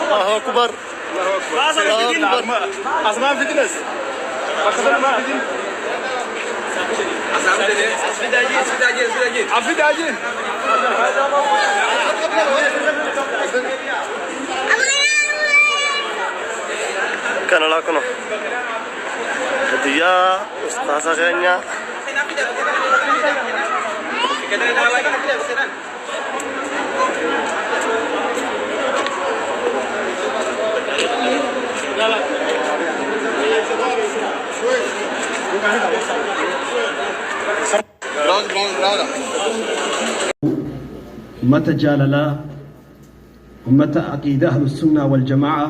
الله أكبر. أسمع في الناس. أخذنا ما في. أفيد. كان لا كنا. dia ustazah kayaknya. أمة جاللا أمة عقيدة أهل السنة والجماعة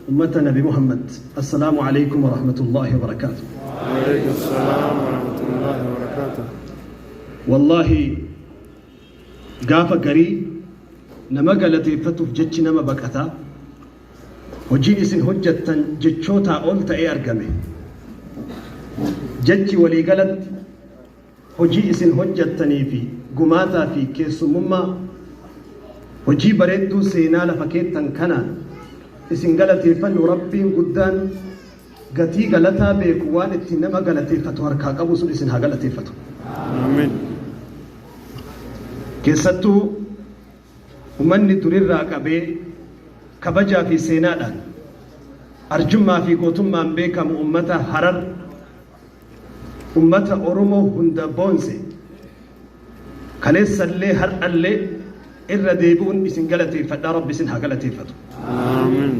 أمة نبي محمد السلام عليكم ورحمة الله وبركاته. وعليكم السلام ورحمة الله وبركاته. والله قافة قري نما قالتي فتوف جتش نما بكتا وجيني سن هجة جتشوتا أولتا إيه أرقمي جتشي ولي قالت hojii isin hojjattanii fi gumaataa fi keessummaa hojii bareedduu seenaa lafa keettan kanaan isin galateeffannu rabbiin guddaan gatii galataa beeku waan itti nama galateeffatu harkaa qabu sun isin haa galateeffatu. Amiin. Keessattuu ummanni durirraa qabee kabajaa fi seenaadhaan arjummaa fi gootummaan beekamu ummata Harar ummata Oromoo hunda boonse kaleessallee har'allee irra deebi'uun isin galateeffadhaa rabbi isin haa galateeffatu. Amiin.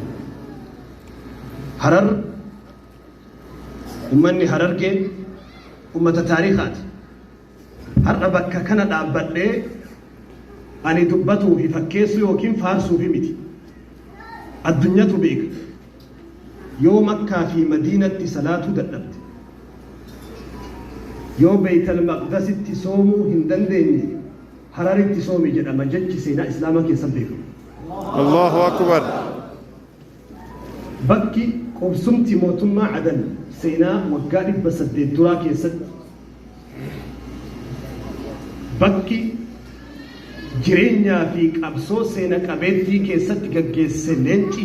Harar ummanni Harargee ummata taariikhaati. Har'a bakka kana dhaabbadhee ani dubbatuu fi fakkeessuu yookiin faarsuu fi miti. Addunyatu beeka yoo Makkaa fi Madiinatti salaatuu dadhabde yoo Beeytal Maqdasitti soomuu hin dandeenye Hararitti soomi jedhama jechi seenaa islaamaa keessatti beekamu. Allahu akbar. Bakki qubsumti mootummaa Adan seenaa waggaa 800 duraa keessatti bakki jireenyaa fi qabsoo seena qabeettii keessatti gaggeesse leenci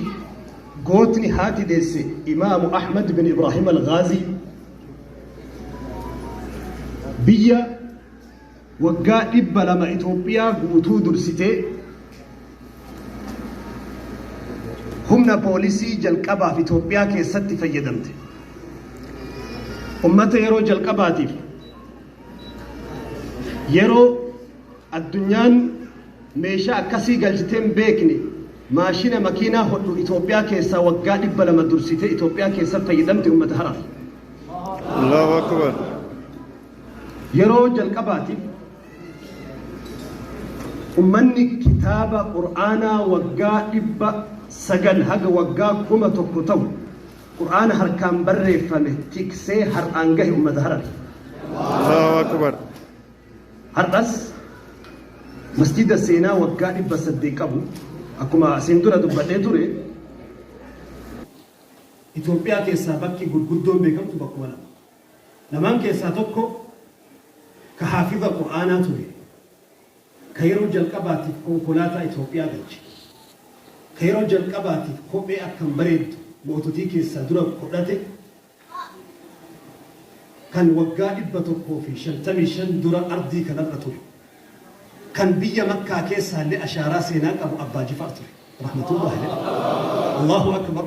gootni haati deesse Imaamu Ahmad bin Ibrahim al-Ghaazii biyya waggaa 200 Itoophiyaa guutuu dursitee humna poolisii jalqabaaf Itoophiyaa keessatti fayyadamte. Ummata yeroo jalqabaatiif yeroo addunyaan meeshaa akkasii galchiteen beekne maashina makiinaa hodhu Itoophiyaa keessaa waggaa 200 dursitee Itoophiyaa keessatti fayyadamte ummata Harar. Allahu akbar. yeroo jalqabaatiif ummanni kitaaba Qur'aanaa waggaa 900 haga waggaa 1000 ta'u Qur'aana harkaan barreeffame tiksee har'aan gahe ummata Harar. Allahu akbar. Har'as masjida seenaa waggaa 800 qabu akkuma asiin dura dubbadhee ture Itoophiyaa keessaa bakki gurguddoon beekamtu bakkuma lama. Lamaan keessaa tokko ka haafiza Qur'aanaa ture ka yeroo jalqabaatiif konkolaataa Itoophiyaa galche ka yeroo jalqabaatiif kophee akkan bareeddu moototii keessaa dura godhate kan waggaa 155 dura ardii kanarra ture kan biyya Makkaa keessaa illee ashaaraa seenaa qabu Abbaa Jifaar ture rahmatullahi alayhi. Allahu akbar.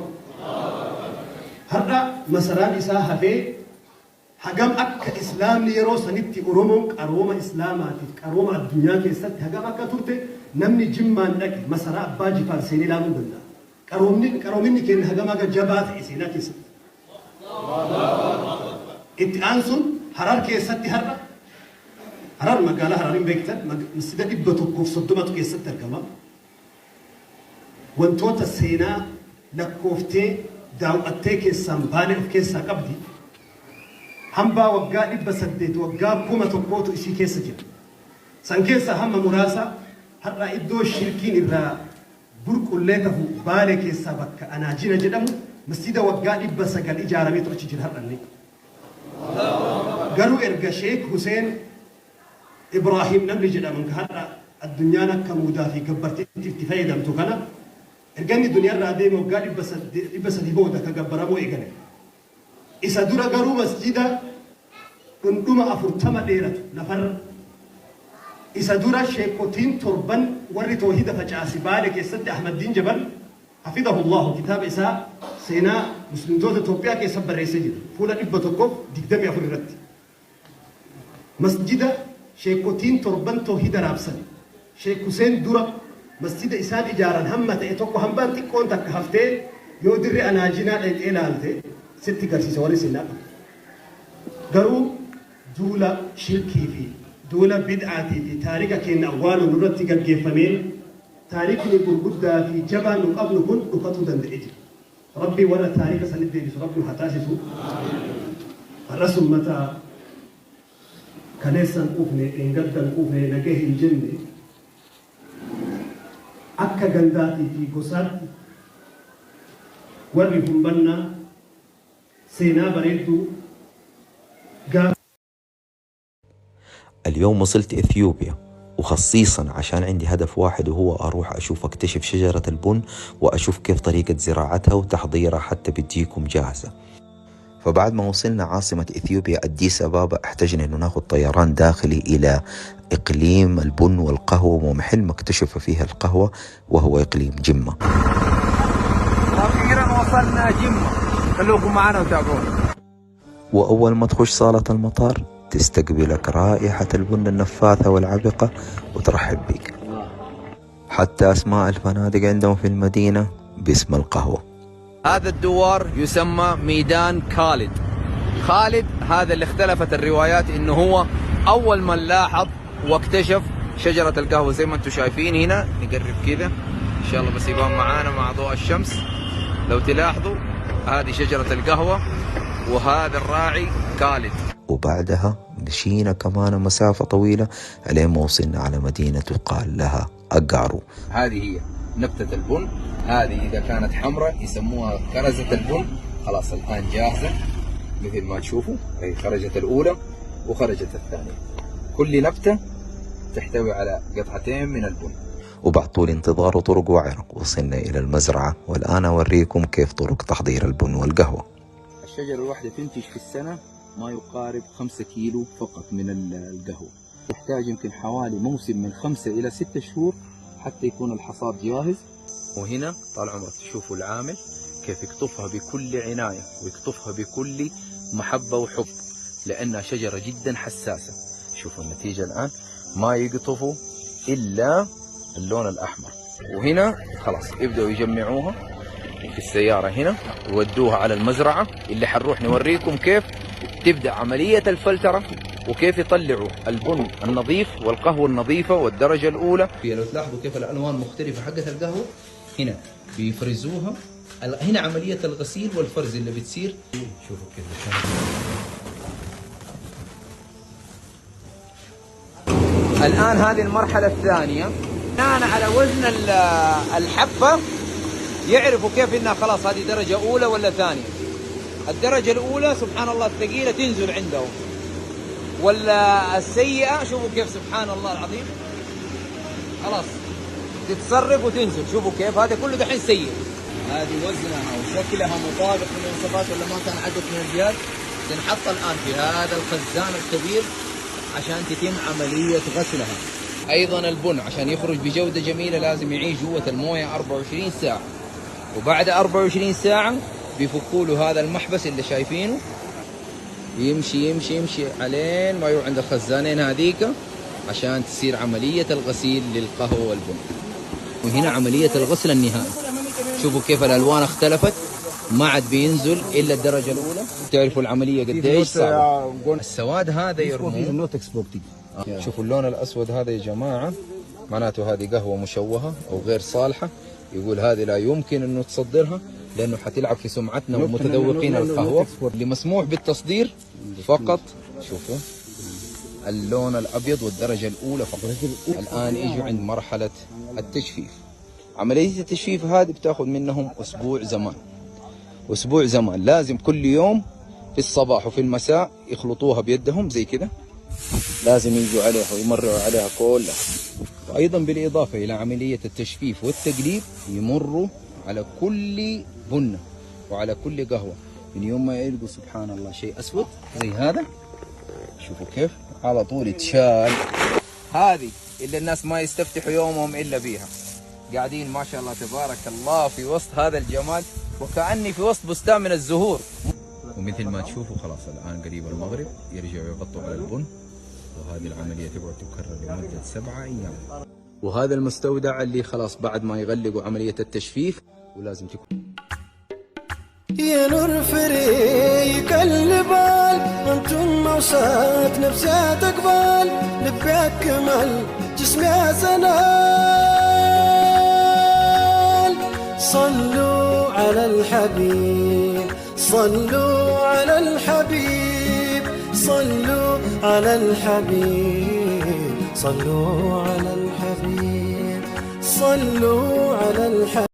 Har'a masaraan isaa hafee hagam akka islaamni yeroo sanitti Oromoon qarooma islaamaatiif qarooma addunyaa keessatti hagam akka turte namni jimmaan dhaqe masaraa Abbaa Jifaar seenee ilaaluu danda'a. Qaroominni keenya hagam akka jabaa ta'e seenaa keessatti. Itti aansuun Harar keessatti har'a Harar magaalaa Hararin beektan masjida 130 keessatti argama. Wantoota seenaa lakkooftee daawwattee keessaan baane of keessaa qabdi. hambaa waggaa 800 waggaa 1000 isii keessa jira. San keessa hamma muraasa har'a iddoo shirkiin irraa burqullee tahu Baalee keessaa bakka Anaajina jedhamu masjida waggaa 900 ijaaramee achi jira har'anne. Garuu erga Sheek Huseen Ibrahim namni jedhaman har'a addunyaan akka muudaa fi gabbartiitti itti fayyadamtu kana erganni dunyaarraa deeme waggaa 300 booda ka gabbaramoo eegale. Isa dura garuu masjida dhundhuma 40 dheeratu lafarra. Isa dura sheekotiin torban warri tawhiida facaasi Baalee keessatti Ahmadiin Jabal hafidahullahu kitaaba isaa seenaa muslimtoota Itoophiyaa keessa barreessee jira. Fuula 124 irratti. Masjida sheekotiin torban tawhiida raabsan. Sheek Huseen dura masjida isaan ijaaran hamma ta'e tokko hambaan xiqqoon takka haftee yoo dirree Anaajinaa dhaqxee ilaalte sitti garsiisa warri seenaa qabu. Garuu duula shirkii fi duula bid'aatii fi taarika keenya awwaaluun irratti gaggeeffamee taarikni gurguddaa fi jabaan nu qabnu kun dhufachuu danda'e jira. Rabbi warra taarika sanitti deebisu Rabbi haa taasisu. Har'as ummata kaleessan quufne dheengaddan quufne nagee hin jenne akka gandaatii fi gosaatti warri humbannaa seenaa bareedduu اليوم وصلت إثيوبيا وخصيصا عشان عندي هدف واحد وهو أروح أشوف أكتشف شجرة البن وأشوف كيف طريقة زراعتها وتحضيرها حتى بتجيكم جاهزة. فبعد ما وصلنا عاصمة إثيوبيا أديس أبابا احتجنا أنه ناخذ طيران داخلي إلى إقليم البن والقهوة ومحل مكتشف فيها القهوة وهو إقليم جمة. أخيرا وصلنا جمة، خلوكم معنا وتابعونا. وأول ما تخش صالة المطار تستقبلك رائحة البن النفاثة والعبقة وترحب بك. حتى أسماء الفنادق عندهم في المدينة باسم القهوة. هذا الدوار يسمى ميدان خالد. خالد هذا اللي اختلفت الروايات انه هو اول من لاحظ واكتشف شجرة القهوة زي ما انتم شايفين هنا. نقرب كذا ان شاء الله بس يبان معانا مع ضوء الشمس. لو تلاحظوا هذه شجرة القهوة وهذا الراعي خالد. وبعدها مشينا كمان مسافة طويلة لين ما وصلنا على مدينة تقال لها أقارو. هذه هي نبتة البن. هذه إذا كانت حمراء يسموها كرزة البن. خلاص الآن جاهزة مثل ما تشوفوا. هي خرجت الأولى وخرجت الثانية. كل نبتة تحتوي على قطعتين من البن. وبعد طول انتظار وطرق وعرق وصلنا إلى المزرعة، والآن أوريكم كيف طرق تحضير البن والقهوة. الشجرة الواحدة تنتج في السنة ما يقارب 5 كيلو فقط من القهوة. تحتاج يمكن حوالي موسم من 5 إلى 6 شهور حتى يكون الحصاد جاهز. وهنا طال عمرك تشوفوا العامل كيف يقطفها بكل عناية ويقطفها بكل محبة وحب لأنها شجرة جدا حساسة. شوفوا النتيجة الآن ما يقطفوا إلا اللون الأحمر. وهنا خلاص يبدأوا يجمعوها في السيارة هنا يودوها على المزرعة اللي حنروح نوريكم كيف تبدأ عملية الفلترة وكيف يطلعوا البن النظيف والقهوة النظيفة والدرجة الأولى. لو تلاحظوا كيف الألوان مختلفة حقت القهوة هنا بيفرزوها. هنا عملية الغسيل والفرز اللي بتصير. شوفوا كيف الآن هذه المرحلة الثانية بناء على وزن الحبة يعرفوا كيف إنها خلاص هذه درجة أولى ولا ثانية. الدرجة الأولى سبحان الله الثقيلة تنزل عندهم، ولا السيئة شوفوا كيف سبحان الله العظيم خلاص تتصرف وتنزل. شوفوا كيف هذا كله دحين سيء. هذه وزنها وشكلها مطابق للمواصفات ولا ما كان عدد من الزياد. تنحط الآن في هذا الخزان الكبير عشان تتم عملية غسلها. أيضا البن عشان يخرج بجودة جميلة لازم يعيش جوة الموية 24 ساعة، وبعد 24 ساعة بيفكوا له هذا المحبس اللي شايفينه، يمشي يمشي يمشي علين ما يروح عند الخزانين هذيك عشان تصير عملية الغسيل للقهوة والبن. وهنا عملية الغسل النهائي. شوفوا كيف الألوان اختلفت، ما عاد بينزل إلا الدرجة الأولى. تعرفوا العملية قديش صعبة. السواد هذا يرموه. شوفوا اللون الأسود هذا يا جماعة معناته هذه قهوة مشوهة أو غير صالحة. يقول هذه لا يمكن أنه تصدرها لانه حتلعب في سمعتنا ومتذوقين القهوه. اللي مسموح بالتصدير فقط شوفوا اللون الابيض والدرجه الاولى فقط. الان يجوا عند مرحله التجفيف. عمليه التجفيف هذه بتاخذ منهم اسبوع زمان. لازم كل يوم في الصباح وفي المساء يخلطوها بيدهم زي كده، لازم يجوا عليها ويمروا عليها كلها. وايضا بالاضافه الى عمليه التجفيف والتقليب يمروا على كل بنه وعلى كل قهوه. من يوم ما يلقوا سبحان الله شيء اسود زي هذا، شوفوا كيف على طول يتشال. هذه اللي الناس ما يستفتحوا يومهم الا بيها. قاعدين ما شاء الله تبارك الله في وسط هذا الجمال، وكأني في وسط بستان من الزهور. ومثل ما تشوفوا خلاص الآن قريب المغرب يرجعوا يغطوا على البن، وهذه العملية تقعد تكرر لمدة 7 أيام. وهذا المستودع اللي خلاص بعد ما يغلقوا عملية التجفيف ولازم تكون يا نور فريق البال انتم موسات نفسات اقبال لبيك كمال جسمي زنال. صلوا على الحبيب صلوا على الحبيب صلوا على الحبيب صلوا على الحبيب صلوا على الحبيب.